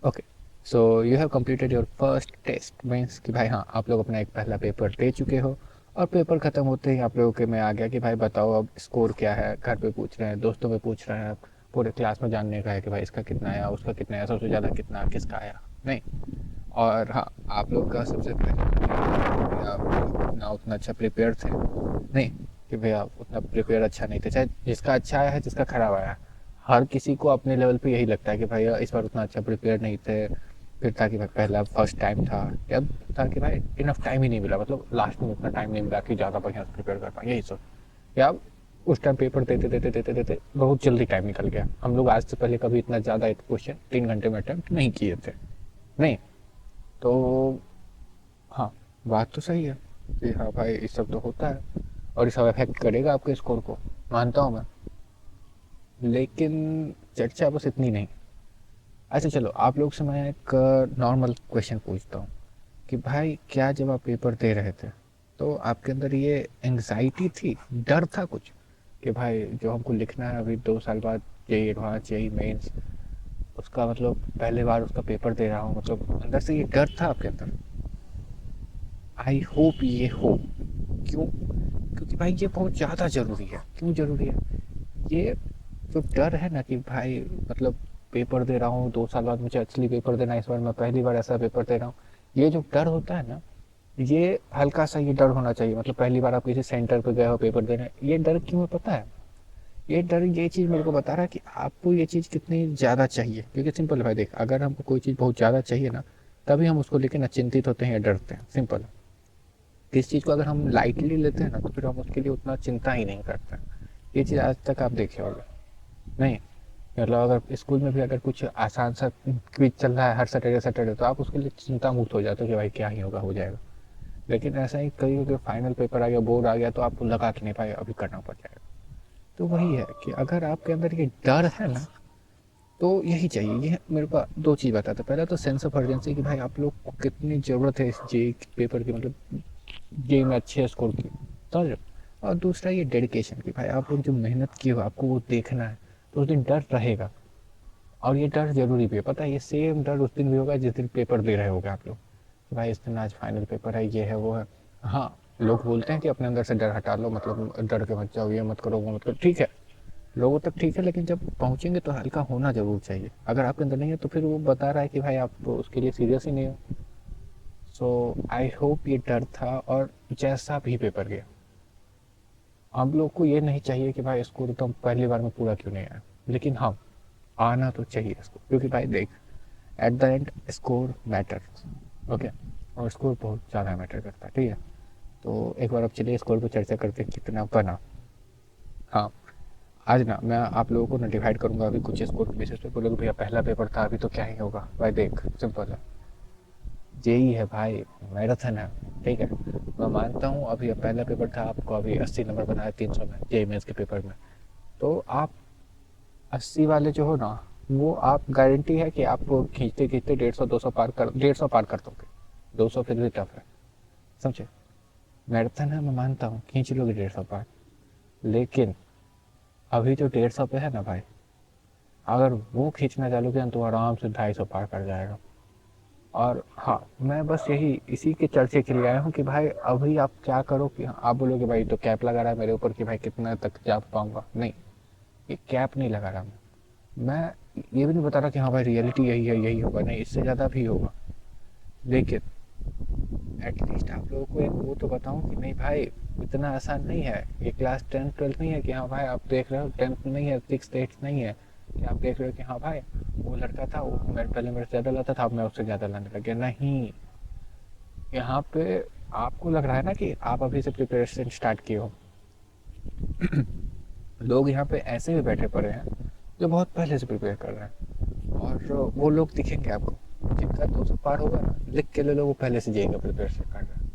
Okay, so you have completed your first test, means कि भाई हाँ, आप लोग अपना एक पहला पेपर दे चुके हो। और पेपर ख़त्म होते ही आप लोगों के में आ गया कि भाई बताओ अब स्कोर क्या है। घर पे पूछ रहे हैं, दोस्तों में पूछ रहे हैं, पूरे क्लास में जानने का है कि भाई इसका कितना आया, उसका कितना आया, सबसे ज़्यादा कितना किसका आया। नहीं। और हाँ, आप लोग का सबसे पहले आप ना उतना अच्छा प्रिपेयर थे। नहीं कि भैया उतना प्रिपेयर अच्छा नहीं था, चाहे जिसका अच्छा आया है जिसका खराब आया है। हर किसी को अपने लेवल पे यही लगता है कि भाई इस बार उतना अच्छा प्रिपेयर नहीं थे। फिर था कि भाई पहला फर्स्ट टाइम था, अब था कि भाई इनफ टाइम ही नहीं मिला, मतलब लास्ट में उतना टाइम नहीं मिला कि ज़्यादा बढ़िया से प्रिपेयर कर पाए, यही सोच। या उस टाइम पेपर देते देते देते देते बहुत जल्दी टाइम निकल गया। हम लोग आज से पहले कभी इतना ज़्यादा क्वेश्चन 3 घंटे में अटेम्प्ट नहीं किए थे। नहीं। तो हाँ, बात तो सही है कि हाँ भाई ये सब तो होता है और ये सब अफेक्ट करेगा आपके स्कोर को, मानता हूँ मैं। लेकिन चर्चा बस इतनी नहीं। अच्छा चलो, आप लोग से मैं एक नॉर्मल क्वेश्चन पूछता हूँ कि भाई क्या जब आप पेपर दे रहे थे तो आपके अंदर ये एंग्जाइटी थी, डर था कुछ कि भाई जो हमको लिखना है अभी 2 साल बाद, जेई एडवांस जेई मेंस, उसका मतलब पहले बार उसका पेपर दे रहा हूँ, मतलब अंदर से ये डर था आपके अंदर? आई होप ये हो। क्यों? क्योंकि भाई ये बहुत ज़्यादा ज़रूरी है। क्यों ज़रूरी है? ये जो डर है ना कि भाई मतलब पेपर दे रहा हूँ 2 साल बाद मुझे असली पेपर देना है, इस बार मैं पहली बार ऐसा पेपर दे रहा हूँ, ये जो डर होता है ना, ये हल्का सा ये डर होना चाहिए। मतलब पहली बार आप किसी सेंटर पे गए हो पेपर देने, ये डर क्यों है पता है? ये डर ये चीज़ मेरे को बता रहा है कि आपको ये चीज़ कितनी ज़्यादा चाहिए। क्योंकि सिंपल है भाई, देख अगर हमको कोई चीज़ बहुत ज़्यादा चाहिए ना, तभी हम उसको लेके ना चिंतित होते हैं या डरते हैं, सिंपल है। किस चीज़ को अगर हम लाइटली लेते हैं ना, तो फिर हम उसके लिए उतना चिंता ही नहीं करते। ये चीज़ आज तक आप देखे होगे। नहीं, मतलब अगर स्कूल में भी अगर कुछ आसान सा क्विज चल रहा है हर सैटरडे सैटरडे, तो आप उसके लिए चिंता मुक्त हो जाते हो कि भाई क्या ही होगा, हो जाएगा। लेकिन ऐसा ही कई अगर फाइनल पेपर आ गया, बोर्ड आ गया, तो आपको लगा कि नहीं भाई अभी करना पड़ जाएगा। तो वही है कि अगर आपके अंदर ये डर है ना, तो यही चाहिए। ये मेरे को दो चीज़ बताता है। पहला तो सेंस ऑफ अर्जेंसी कि भाई आप लोग को कितनी ज़रूरत है इस जेई पेपर की, मतलब जेई में अच्छे स्कोर की, समझ रहे हो? और दूसरा ये डेडिकेशन कि भाई आप लोग जो मेहनत की हो आपको वो देखना है, तो उस दिन डर रहेगा। और ये डर जरूरी भी है, पता है? ये सेम डर उस दिन भी होगा जिस दिन पेपर दे रहे होगे आप लोग, कि भाई इस दिन आज फाइनल पेपर है, ये है वो है। हाँ, लोग बोलते हैं कि अपने अंदर से डर हटा लो, मतलब डर के मत जाओ, ये मत करो वो मत करो, ठीक है। लोगों तक ठीक है, लेकिन जब पहुंचेंगे तो हल्का होना जरूर चाहिए। अगर आपके अंदर नहीं है तो फिर वो बता रहा है कि भाई आप तो उसके लिए सीरियस ही नहीं हो। सो आई होप ये डर था। और जैसा भी पेपर गया, हम लोग को ये नहीं चाहिए कि भाई स्कोर तो पहली बार में पूरा क्यों नहीं आया, लेकिन हाँ, आना तो चाहिए इसको। क्योंकि भाई देख, at the end score matters. Okay, और स्कोर बहुत ज़्यादा मैटर करता है, ठीक है। तो एक बार अब चलिए स्कोर पर चर्चा करते हैं कितना बना। हाँ, आज ना मैं आप लोगों को ना डिवाइड करूंगा अभी कुछ स्कोर के बेसिस पे। बोलोगे भैया पहला पेपर था अभी तो क्या ही होगा। भाई देख सिंपल है, जेई है भाई, मैराथन है, ठीक है। मैं मानता हूँ अभी अब पहला पेपर था, आपको अभी 80 नंबर बनाया 300 में जेई मेंस के पेपर में। तो आप 80 वाले जो हो ना, वो आप गारंटी है कि आप खींचते खींचते 150 200 पार कर, 150 पार कर दोगे। 200 फिर भी टफ है, समझे? मैराथन है, मैं मानता हूँ खींच लोगे 150 पार। लेकिन अभी जो 150 पे है ना भाई, अगर वो खींचना चालू किया तो आराम से 250 पार कर जाएगा। और हाँ, मैं बस यही इसी के चर्चे के लिए आया हूँ कि भाई अभी आप क्या करो कि हाँ, आप बोलोगे भाई तो कैप लगा रहा है मेरे ऊपर कि भाई कितना तक जा पाऊंगा। नहीं, ये कैप नहीं लगा रहा मैं ये भी नहीं बता रहा कि हाँ भाई रियलिटी यही है यही होगा, नहीं, इससे ज़्यादा भी होगा। लेकिन एटलीस्ट आप लोगों को एक वो तो बताऊं कि नहीं भाई, इतना आसान नहीं है ये। क्लास 10 12 नहीं है कि हाँ भाई आप देख रहे हो 10th नहीं है, 6th 8th नहीं है कि आप देख रहे हो कि हाँ भाई वो लड़का था वो मेरे पहले मेरे से ज़्यादा लाता था, अब मैं उससे ज़्यादा लाने लग गया। नहीं, यहाँ पे आपको लग रहा है ना कि आप अभी से प्रिपरेशन स्टार्ट किए हो। लोग यहाँ पे ऐसे भी बैठे पड़े हैं जो बहुत पहले से प्रिपेयर कर रहे हैं, और वो लोग दिखेंगे आपको जिनका 200 पार होगा ना, लिख के ले लो वो पहले से जाएगा प्रिपरेशन कर रहे हैं।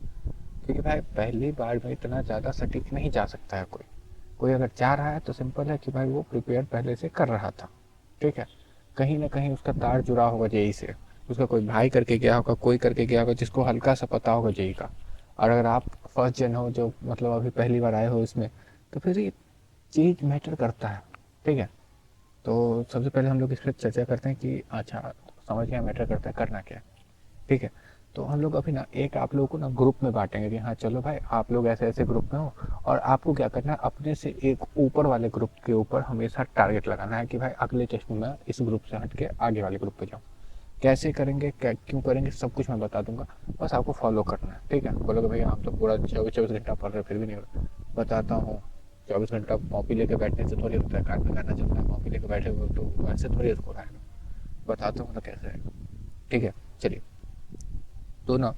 क्योंकि भाई पहली बार में इतना ज़्यादा सटीक नहीं जा सकता है कोई। कोई अगर जा रहा है तो सिंपल है कि भाई वो प्रिपेयर पहले से कर रहा था, ठीक है। कहीं ना कहीं उसका तार जुड़ा होगा जेई से, उसका कोई भाई करके गया होगा, कोई करके गया होगा जिसको हल्का सा पता होगा जेई का। और अगर आप फर्स्ट जन हो जो मतलब अभी पहली बार आए हो इसमें, तो फिर ये चीज़ मैटर करता है, ठीक है। तो सबसे पहले हम लोग इस पर चर्चा करते हैं कि अच्छा, समझ गया मैटर करता है करना क्या है, ठीक है। तो हम लोग अभी ना एक आप लोगों को ना ग्रुप में बांटेंगे कि हाँ चलो भाई आप लोग ऐसे ऐसे ग्रुप में हो, और आपको क्या करना है अपने से एक ऊपर वाले ग्रुप के ऊपर हमेशा टारगेट लगाना है कि भाई अगले टेस्ट में मैं इस ग्रुप से हट के आगे वाले ग्रुप पे जाऊँ। कैसे करेंगे क्यों करेंगे सब कुछ मैं बता दूंगा, बस आपको फॉलो करना है, ठीक है। बोलोगे भैया हम तो पूरा 24 घंटा पढ़ रहे फिर भी नहीं हो रहा, बताता हूँ। 24 घंटा कॉपी लेके बैठने से थोड़ी होता है, कान में गाना चलता है, कॉपी लेके बैठे हुए तो वैसे थोड़ी स्कोर आएगा, बताता हूँ ना कैसे आएगा, ठीक है। चलिए, तो ना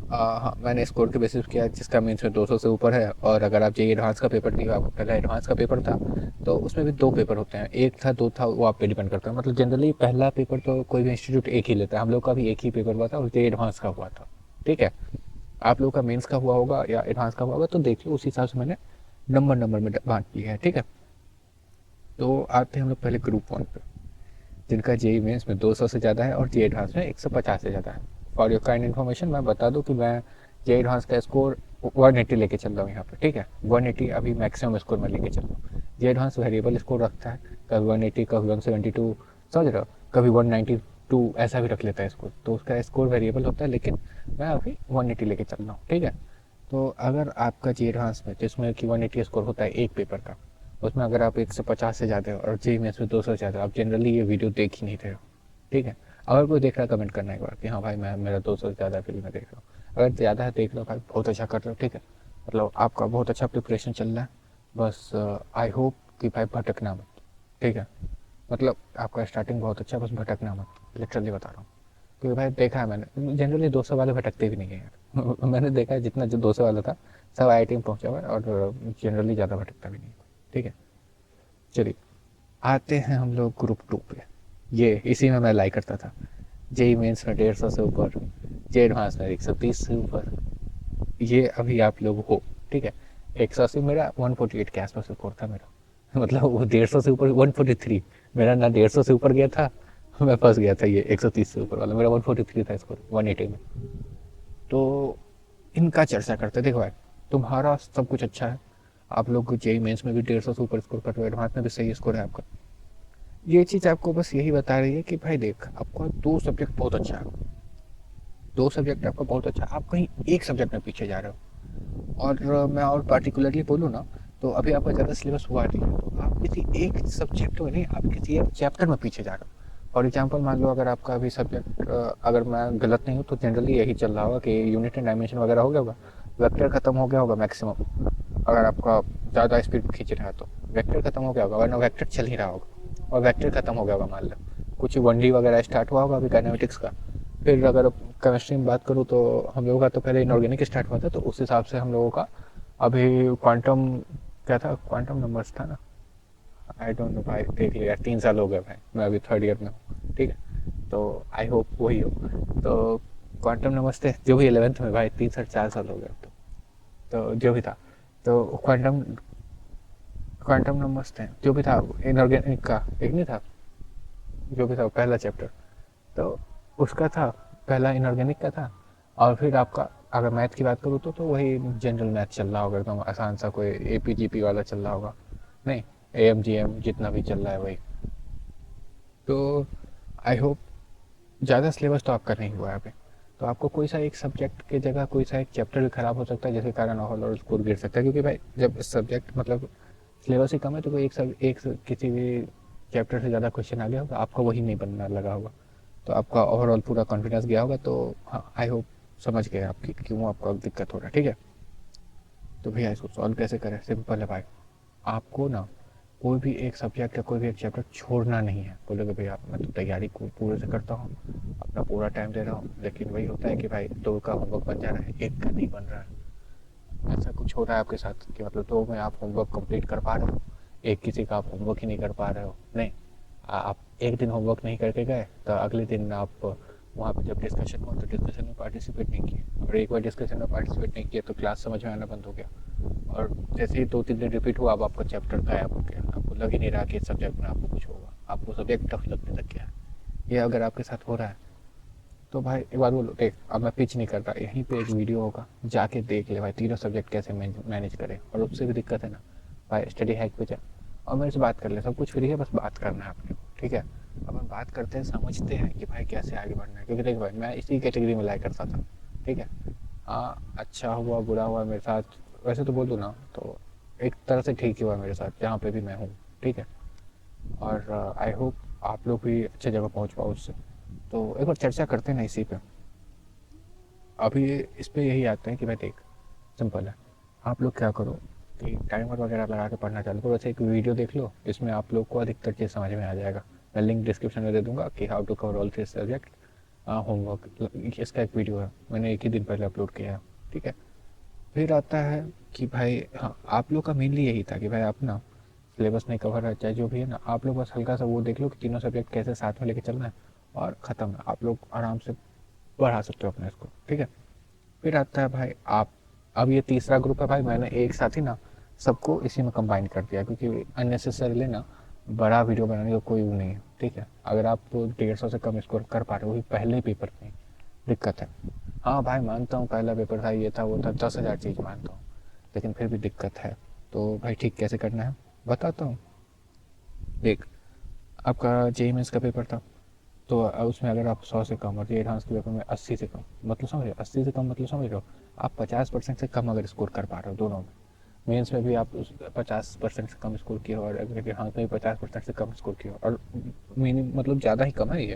हाँ मैंने स्कोर के बेसिस किया जिसका मीन्स में 200 से ऊपर है। और अगर आप जेईई एडवांस का पेपर दिया, आपको पहला एडवांस का पेपर था तो उसमें भी 2 पेपर होते हैं, एक था 2 था, वो आप पे डिपेंड करता है। मतलब जनरली पहला पेपर तो कोई भी इंस्टीट्यूट एक ही लेता है, हम लोग का भी एक ही पेपर हुआ था और जेईई एडवांस का हुआ था, ठीक है। आप लोग का मेंस का हुआ होगा या एडवांस का हुआ होगा तो देख लो, उस हिसाब से मैंने नंबर नंबर में बांट दिया है, ठीक है। तो आते हैं हम लोग पहले ग्रुप 1 पे, जिनका जेईई मेंस में 200 से ज़्यादा है और जेईई एडवांस में 150 से ज़्यादा है। फॉर योर काइंड इन्फॉर्मेशन मैं बता दूं कि मैं जेईई एडवांस का स्कोर 180 लेके चल रहा हूँ यहाँ पे, ठीक है। 180 अभी मैक्सिमम स्कोर मैं लेके चल रहा हूँ। जेईई एडवांस वेरिएबल स्कोर रखता है, कभी 180 कभी 172, समझ रहे हो, कभी 192 ऐसा भी रख लेता है स्कोर, तो उसका स्कोर वेरिएबल होता है, लेकिन मैं अभी 180 लेके चल रहा हूँ, ठीक है। तो अगर आपका जेईई एडवांस में जिसमें कि 180 स्कोर होता है एक पेपर का, उसमें अगर आप 150 से ज़्यादा हो और जेईई मेंस में 200 से ज़्यादा, आप जनरली ये वीडियो देख ही नहीं रहे हो, ठीक है। अगर कोई देख रहा है कमेंट करना एक बार कि हाँ भाई मैं मेरा 200 से ज़्यादा फिल्म में देख रहा हूँ, अगर ज़्यादा है देख लो भाई, बहुत अच्छा कर रहे हो, ठीक है। मतलब आपका बहुत अच्छा प्रिपरेशन चल रहा है, बस आई होप कि भाई भटकना मत, ठीक है। मतलब आपका स्टार्टिंग बहुत अच्छा है, बस भटकना मत, लिटरली बता रहा हूँ। क्योंकि भाई देखा है मैंने, जनरली 200 वाले भटकते भी नहीं है यार मैंने देखा है जितना जो 200 वाला था सब आईआईटी में पहुंचा हुआ है, और जनरली ज़्यादा भटकता भी नहीं है, ठीक है। चलिए, आते हैं हम लोग ग्रुप 2 पे। ये इसी में मैं लाइक करता था, जेई मेंस में 150 से ऊपर, जेई एडवांस में 130 से ऊपर, ये अभी आप लोग हो, ठीक है। 180 मेरा 148 के आसपास स्कोर था मेरा मतलब वो 150 से ऊपर 143, मेरा ना 150 से ऊपर गया था, मैं फंस गया था ये 130 से ऊपर वाला, मेरा 143 था स्कोर 180 में। तो इनका चर्चा करते, देखो भाई तुम्हारा सब कुछ अच्छा है, आप लोग जेई मेंस में भी 150 से ऊपर स्कोर कर रहे हो, एडवांस में भी सही स्कोर है आपका। ये चीज़ आपको बस यही बता रही है कि भाई देख आपका 2 सब्जेक्ट बहुत अच्छा है, 2 सब्जेक्ट आपका बहुत अच्छा, आप कहीं एक सब्जेक्ट में पीछे जा रहे हो। और मैं और पार्टिकुलरली बोलूँ ना, तो अभी आपका ज़्यादा सिलेबस हुआ नहीं है, तो आप किसी एक सब्जेक्ट में नहीं, आप किसी एक चैप्टर में पीछे जा रहे हो। फॉर एग्जाम्पल मान लो अगर आपका अभी सब्जेक्ट, अगर मैं गलत नहीं हूँ तो जनरली यही चल रहा होगा कि यूनिट एंड डायमेंशन वगैरह हो गया होगा, वेक्टर खत्म हो गया होगा मैक्सिमम, अगर आपका ज़्यादा स्पीड खींच रहा है तो वेक्टर खत्म हो गया होगा, वरना वेक्टर चल ही रहा होगा और वेक्टर खत्म हो गया होगा मान लो, कुछ 1D वगैरह स्टार्ट हुआ होगा अभी काइनेमेटिक्स का। फिर अगर केमिस्ट्री में बात करूँ तो हम लोगों का तो पहले इनऑर्गेनिक स्टार्ट हुआ था, तो उस हिसाब से हम लोगों का अभी क्वांटम, क्या था, क्वांटम नंबर्स था ना, आई डोंट नो भाई, देख लिया 3 साल हो गए भाई, मैं अभी 3rd ईयर में हूँ, ठीक है। तो आई होप वही हो। तो क्वांटम नंबर्स थे जो भी 11th में भाई, 3 साल 4 साल हो गए तो जो भी था, तो क्वांटम नंबर्स थे जो भी था, इनऑर्गेनिक का एक नहीं था जो भी था पहला चैप्टर, तो उसका था, पहला इनऑर्गेनिक का था। और फिर आपका अगर मैथ की बात करूँ तो वही जनरल मैथ चल रहा होगा, एकदम आसान सा, कोई एपीजीपी वाला चल रहा होगा, नहीं एएमजीएम जितना भी चल रहा है वही। तो आई होप ज़्यादा सिलेबस तो आपका नहीं हुआ है अभी, तो आपको कोई सा एक सब्जेक्ट की जगह कोई सा एक चैप्टर भी खराब हो सकता है, जिसके कारण ओवरऑल स्कोर गिर सकता है। क्योंकि भाई जब सब्जेक्ट मतलब सिलेबस ही कम है तो कोई किसी भी चैप्टर से ज़्यादा क्वेश्चन आ गया होगा, आपका वही नहीं बनना लगा होगा, तो आपका ओवरऑल पूरा कॉन्फिडेंस गया होगा। तो हाँ आई होप समझ गए आपकी क्यों आपको दिक्कत हो रहा है, ठीक है। तो भैया इसको सॉल्व कैसे करें, सिंपल है भाई, आपको ना कोई भी एक सब्जेक्ट या कोई भी एक चैप्टर छोड़ना नहीं है। बोलोगे भैया मैं तो तैयारी को पूरे से करता हूँ, अपना पूरा टाइम दे रहा हूँ, लेकिन वही होता है कि भाई 2 का होमवर्क बन जा रहा है, 1 का नहीं बन रहा है। ऐसा कुछ हो रहा है आपके साथ कि मतलब 2 में आप होमवर्क कंप्लीट कर पा रहे हो, एक किसी का आप होमवर्क ही नहीं कर पा रहे हो, नहीं आप एक दिन होमवर्क नहीं करके गए तो अगले दिन आप वहाँ पे जब डिस्कशन हुआ तो डिस्कशन में पार्टिसिपेट नहीं किए, और एक बार डिस्कशन में पार्टिसिपेट नहीं किया तो क्लास समझ में आना बंद हो गया, और जैसे ही 2-3 दिन रिपीट हुआ अब आपका चैप्टर गायब हो गया, आपको लग ही नहीं रहा कि इस सब्जेक्ट में आपको कुछ होगा, आपको सब्जेक्ट टफ लगने लग गया है। ये अगर आपके साथ हो रहा है तो भाई एक बार बोलो देख, अब मैं पिच नहीं कर रहा, यहीं पे एक वीडियो होगा जाके देख ले भाई, तीनों सब्जेक्ट कैसे मैनेज करें, और उससे भी दिक्कत है ना भाई स्टडी हैक पे जा और मेरे से बात कर ले, सब कुछ फ्री है, बस बात करना है अपने को, ठीक है। अपन बात करते हैं, समझते हैं कि भाई कैसे आगे बढ़ना है। क्योंकि देख भाई, मैं इसी कैटेगरी में लाया करता था, ठीक है। हाँ, अच्छा हुआ बुरा हुआ मेरे साथ, वैसे तो बोल दूँ ना तो एक तरह से ठीक ही हुआ मेरे साथ जहाँ पे भी मैं हूँ, ठीक है। और आई होप आप लोग भी अच्छे जगह पहुँच पाओ उससे। तो एक बार चर्चा करते हैं ना इसी पे। अभी इस पे यही आते हैं कि भाई देख, सिंपल है। आप लोग क्या करो कि टाइमर वगैरह लगा के पढ़ना चालू करो। वैसे एक वीडियो देख लो, इसमें आप लोग को अधिकतर चीज़ समझ में आ जाएगा। मैं लिंक डिस्क्रिप्शन में दे दूंगा कि how to cover all three subject homework. इसका एक वीडियो है, मैंने एक ही दिन पहले अपलोड किया है, ठीक है। फिर आता है कि भाई हाँ, आप लोग का मेनली यही था कि भाई आप ना सिलेबस नहीं कवर है चाहे जो भी है ना, आप लोग बस हल्का सा वो देख लो कि तीनों सब्जेक्ट कैसे साथ में लेके चलना है, और ख़त्म है। आप लोग आराम से बढ़ा सकते हो अपने इसको, ठीक है। फिर आता है भाई आप, अब ये तीसरा ग्रुप है भाई, मैंने एक साथ ही ना सबको इसी में कंबाइन कर दिया, क्योंकि अननेसेसरीली ना बड़ा वीडियो बनाने का कोई वो नहीं है, ठीक है। अगर आप 150 से कम स्कोर कर पा रहे हो वही पहले पेपर में, दिक्कत है। हाँ भाई मानता हूँ पहला पेपर था, ये था वो था, 10,000 चीज़ मानता हूँ, लेकिन फिर भी दिक्कत है। तो भाई ठीक कैसे करना है बताता हूँ। देख, आपका जेई मेंस का पेपर था, तो उसमें अगर आप 100 से कम, और ये एडवांस के पेपर में 80 से कम, मतलब समझ रहे हो, 80 से कम मतलब समझ रहे हो, आप 50% से कम अगर स्कोर कर पा रहे हो दोनों में, मेंस में भी आप 50% से कम स्कोर किए हो और अगर एडवांस में भी 50% से कम स्कोर किए हो, और मीनिंग मतलब ज़्यादा ही कम है ये,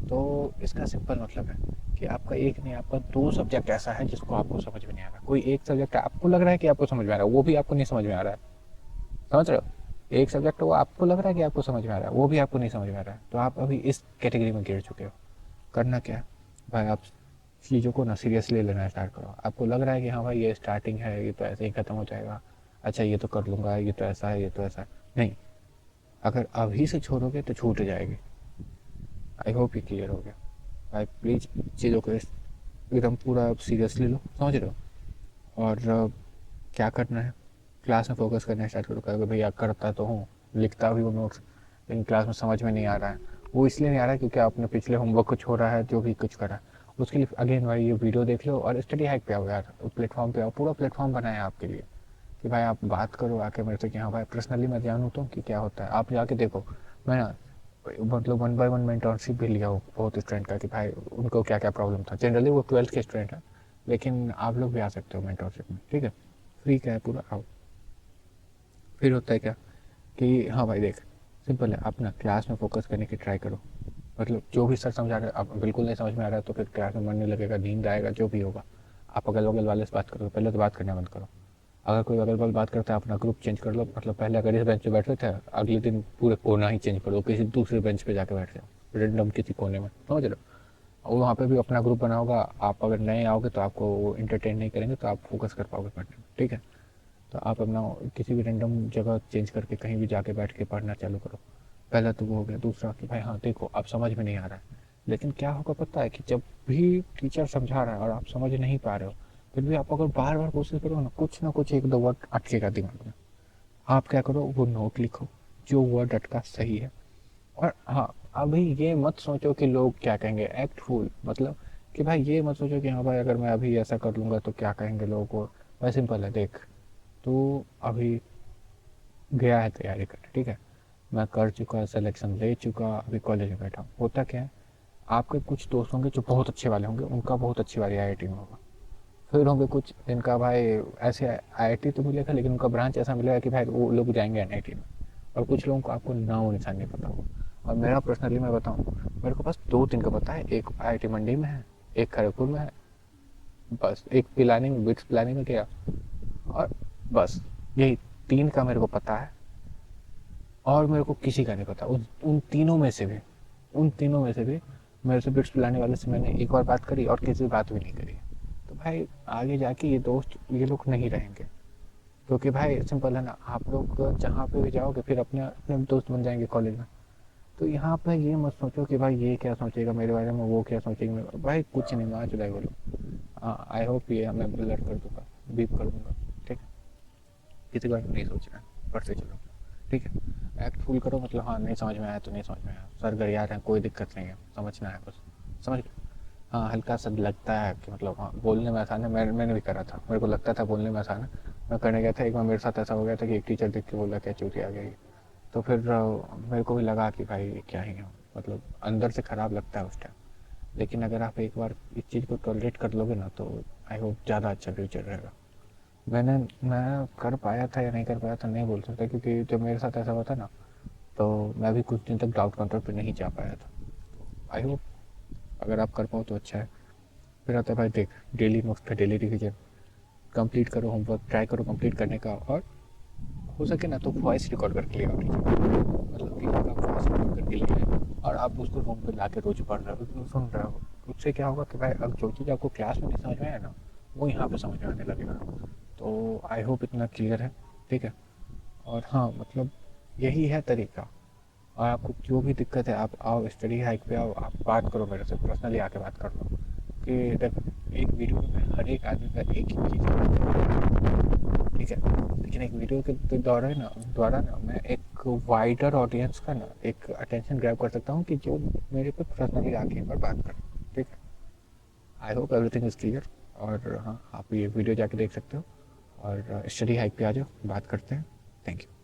तो इसका सिंपल मतलब है कि आपका एक नहीं, आपका दो सब्जेक्ट ऐसा है जिसको आपको समझ में नहीं आ रहा। कोई एक सब्जेक्ट आपको लग रहा है कि आपको समझ में आ रहा है, वो भी आपको नहीं समझ में आ रहा है, समझ रहे हो। एक सब्जेक्ट वो आपको लग रहा है कि आपको समझ में आ रहा है, वो भी आपको नहीं समझ में आ रहा है, तो आप अभी इस कैटेगरी में गिर चुके हो। करना क्या है भाई, आप चीज़ों को ना सीरियसली लेना स्टार्ट करो। आपको लग रहा है कि हाँ भाई ये स्टार्टिंग है, ये तो ऐसे ही ख़त्म हो जाएगा, अच्छा ये तो कर लूँगा, ये तो ऐसा है, ये तो ऐसा है। नहीं, अगर अभी से छोड़ोगे तो छूट जाएगी। आई होप ये क्लियर हो गया भाई। प्लीज़ चीज़ों को एकदम पूरा सीरियसली लो, समझ रहे हो। और क्या करना है, क्लास में फोकस करना स्टार्ट करो। कहोगे भैया करता तो हूँ, लिखता भी हूँ नोट्स, लेकिन क्लास में समझ में नहीं आ रहा है। वो इसलिए नहीं आ रहा है क्योंकि आपने पिछले होमवर्क को छोड़ा है, जो भी कुछ करा है। उसके लिए अगेन भाई ये वीडियो देख लो और स्टडी हैक पे आओ यार, प्लेटफॉर्म पे आओ। पूरा प्लेटफॉर्म बनाया है आपके लिए कि भाई आप बात करो आके मेरे से कि हाँ भाई पर्सनली मैं जानूँ तो कि क्या होता है। आप जाके देखो, मैं ना मतलब 1 by 1 मेंटरशिप भी लिया हूँ बहुत स्टूडेंट का कि भाई उनको क्या क्या प्रॉब्लम था। जनरली वो 12th के स्टूडेंट हैं, लेकिन आप लोग भी आ सकते हो मेंटरशिप में, ठीक है। फ्री का है पूरा, आओ। फिर होता है क्या कि हाँ भाई देख, सिंपल है, आप ना क्लास में फोकस करने की ट्राई करो। मतलब जो भी सर समझा रहे हैं, आप बिल्कुल नहीं समझ में आ रहा है तो फिर क्लास में मन नहीं लगेगा, नींद आएगा, जो भी होगा। आप अगल बगल वाले से बात करो, पहले तो बात करना बंद करो। अगर कोई अगल बगल बात करता है अपना ग्रुप चेंज कर लो। मतलब पहले अगर इस बेंच पे बैठे थे, अगले दिन पूरे कोना ही चेंज कर दो, किसी दूसरे बेंच पे जाके बैठ जाओ रेंडम किसी कोने में, समझ लो। और वहाँ पे भी अपना ग्रुप बना होगा। आप अगर नए आओगे तो आपको वो इंटरटेन नहीं करेंगे, तो आप फोकस कर पाओगे पढ़ने में, ठीक है। तो आप अपना किसी भी रैंडम जगह चेंज करके कहीं भी जाके बैठ के पढ़ना चालू करो। पहला तो वो हो गया। दूसरा कि भाई हाँ देखो, अब समझ में नहीं आ रहा है, लेकिन क्या होगा पता है कि जब भी टीचर समझा रहा है और आप समझ नहीं पा रहे हो, फिर भी आप अगर बार बार कोशिश करो ना कुछ एक दो वर्ड अटकेगा दिमाग में। आप क्या करो, वो नोट लिखो जो वर्ड अटका सही है। और हाँ, अभी ये मत सोचो कि लोग क्या कहेंगे, एक्ट फूल, मतलब कि भाई ये मत सोचो कि हाँ भाई अगर मैं अभी ऐसा कर लूँगा तो क्या कहेंगे लोगों को। भाई सिंपल है, देख तो अभी गया है तैयारी करने, ठीक है। मैं कर चुका, सिलेक्शन ले चुका, अभी कॉलेज में बैठा हूँ। होता क्या है, आपके कुछ दोस्त होंगे जो बहुत अच्छे वाले होंगे, उनका बहुत अच्छी वाली आईआईटी में होगा। फिर होंगे कुछ जिनका भाई ऐसे आईआईटी तो मिलेगा, लेकिन उनका ब्रांच ऐसा मिलेगा कि भाई वो लोग जाएंगे एनआईटी में। और कुछ लोगों को आपको नाम निशान नहीं पता होगा। और मेरा पर्सनली मैं बताऊँ, मेरे को बस दो तीन का पता है। एक आईआईटी मंडी में है, एक खड़गपुर में है, बस एक पिलानी में, बिट्स पिलानी में गया, और बस यही तीन का मेरे को पता है। और मेरे को किसी का नहीं पता उन तीनों में से भी। उन तीनों में से भी मेरे से बिट्स पिलाने वाले से मैंने एक बार बात करी और किसी से बात भी नहीं करी। तो भाई आगे जाके ये दोस्त ये लोग नहीं रहेंगे, क्योंकि भाई सिंपल है ना, आप लोग जहाँ पे भी जाओगे फिर अपने अपने दोस्त बन जाएंगे कॉलेज में। तो यहाँ पे ये मत सोचो कि भाई ये क्या सोचेगा मेरे बारे में, वो क्या सोचेगा भाई कुछ नहीं, मार चुका है वो लोग। हाँ, आई होप ये मैं ब्लर कर दूंगा, बीप कर दूंगा, ठीक है। किसी बारे में नहीं सोचना है, पढ़ते चलो, ठीक है। एक्ट फुल करो, मतलब हाँ नहीं समझ में आया तो नहीं समझ में आया, सर गड़िया रहे हैं, कोई दिक्कत नहीं है, समझना है बस, समझ लो। हाँ हल्का सा लगता है कि मतलब हाँ बोलने में आसान है, मैंने भी करा था, मेरे को लगता था बोलने में आसान है। मैं करने गया था एक बार, मेरे साथ ऐसा हो गया था कि एक टीचर देख के बोला क्या चूतिया आ गई। तो फिर मेरे को भी लगा कि भाई क्या ही है, मतलब अंदर से ख़राब लगता है उस टाइम। लेकिन अगर आप एक बार इस चीज़ को टॉलरेट कर लोगे ना, तो आई होप ज़्यादा अच्छा फ्यूचर रहेगा। मैं कर पाया था या नहीं कर पाया था नहीं बोल सकता, क्योंकि जब मेरे साथ ऐसा हुआ था ना, तो मैं भी कुछ दिन तक डाउट काउंटर पे नहीं जा पाया था। आई होप अगर आप कर पाओ तो अच्छा है। फिर आता है भाई देख, डेली नोट्स पे डेली रिवीजन, कंप्लीट करो होमवर्क, ट्राई करो कंप्लीट करने का, और हो सके ना तो वॉइस रिकॉर्ड करके ले आओ टीचर, मतलब कि आप वॉइस रिकॉर्ड करके ले आए और आप उसको रूम पे ला के रोज पढ़ रहे हो, सुन रहे हो। उससे क्या होगा कि भाई अब जो चीज़ आपको क्लास में नहीं समझ में आया ना, वो यहाँ पे समझ में आने लगेगा। तो आई होप इतना क्लियर है, ठीक है। और हाँ मतलब यही है तरीका। और आपको जो भी दिक्कत है, आप आओ स्टडी हाइक पे आओ, आप बात करो मेरे से, पर्सनली आके बात कर लो। कि एक वीडियो में मैं हर एक आदमी का एक ही चीज़, ठीक है, लेकिन एक वीडियो के द्वारा ना मैं एक वाइडर ऑडियंस का ना एक अटेंशन ग्रैब कर सकता हूँ, कि जो मेरे पे पर्सनली आके एक बार बात करें, ठीक है। I hope everything is clear. और हाँ, आप ये वीडियो जाके देख सकते हो, और स्टडी हाइक पे आ जाओ, बात करते हैं। Thank you.